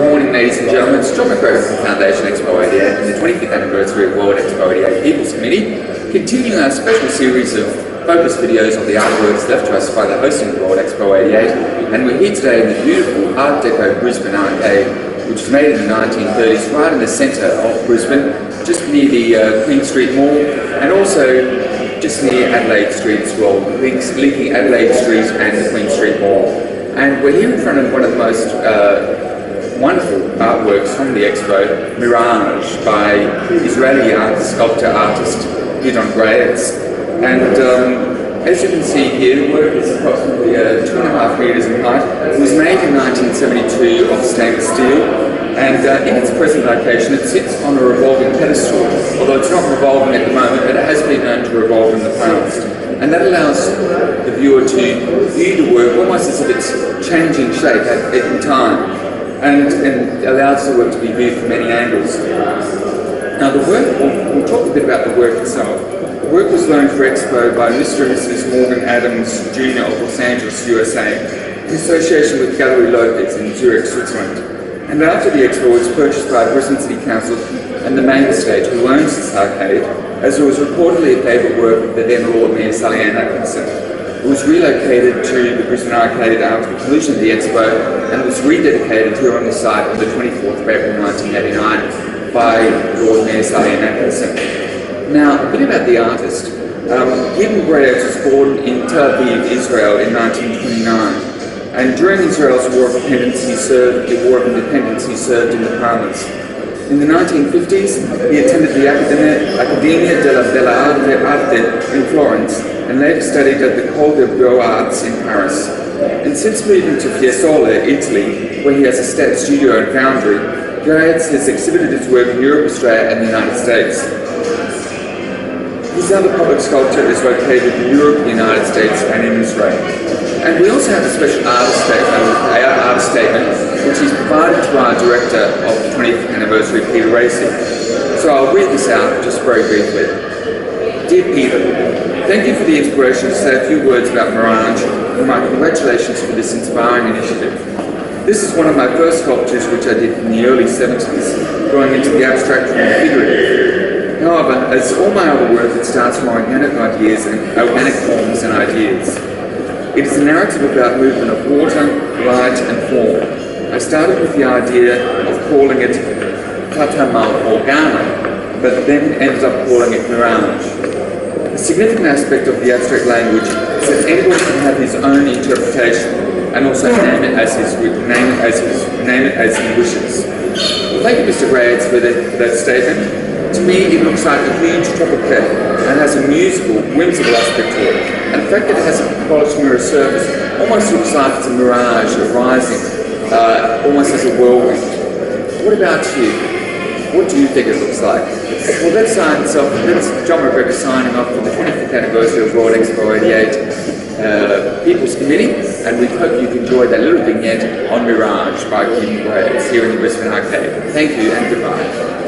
morning, ladies and gentlemen. It's John McGregor from Foundation Expo 88 and the 25th anniversary of World Expo 88 People's Committee, continuing our special series of focus videos on the artworks left to us by the hosting of World Expo 88. And we're here today in the beautiful Art Deco Brisbane Arcade, which was made in the 1930s, right in the centre of Brisbane, just near the Queen Street Mall, and also just near Adelaide Street as well, linking Adelaide Street and the Queen Street Mall. And we're here in front of one of the most wonderful artworks from the Expo, Mirage, by Israeli sculptor artist Gidon Graetz. And as you can see here, the work is approximately 2.5 metres in height. It was made in 1972 of stainless steel, and in its present location it sits on a revolving pedestal, although it's not revolving at the moment, but it has been known to revolve in the past. And that allows the viewer to view the work almost as if it's changing shape in time, and allows the work to be viewed from many angles. Now the work, we'll talk a bit about the work itself. The work was loaned for Expo by Mr. and Mrs. Morgan Adams Jr. of Los Angeles, USA, in association with Gallery Lopez in Zurich, Switzerland. And after the Expo, it was purchased by Brisbane City Council and the Main Estate, who owns this arcade, as it was reportedly a favourite work of the then Lord Mayor Sally Ann Atkinson. It was relocated to the Brisbane Arcade after the conclusion of the Expo and was rededicated here on the site on the 24th of April 1989 by Lord Mayor Sally Ann Atkinson. Now, a bit about the artist. Gideon Graetz was born in Tel Aviv, Israel in 1929, and during Israel's War of Independence he served in the Parliaments. In the 1950s, he attended the Accademia dell'Arte in Florence and later studied at the École des Beaux-Arts in Paris. And since moving to Fiesole, Italy, where he has a studio and foundry, Graetz has exhibited his work in Europe, Australia and the United States. His other public sculpture is located in Europe, the United States and in Israel. And we also have a special artist statement which he's provided to our director of the 20th anniversary, Peter Racy. So I'll read this out just very briefly. Dear Peter, thank you for the inspiration to say a few words about Mirage, and my congratulations for this inspiring initiative. This is one of my first sculptures which I did in the early 70s, going into the abstract and the figurative. However, as all my other work, it starts from organic ideas and organic forms and ideas. It is a narrative about movement of water, light and form. I started with the idea of calling it Fata Morgana, but then ended up calling it Mirage. A significant aspect of the abstract language is that anyone can have his own interpretation and also name it as he wishes. Well, thank you, Mr. Graetz, for that statement. To me, it looks like a huge tropiquette and has a musical, whimsical aspect to it. And the fact that it has a polished mirror surface almost looks like it's a mirage arising, almost as a whirlwind. What about you? What do you think it looks like? Well, that's John McGregor signing off for the 25th anniversary of World Expo 88 People's Committee, and we hope you've enjoyed that little vignette on Mirage by Gideon Graetz here in the Brisbane Arcade. Thank you and goodbye.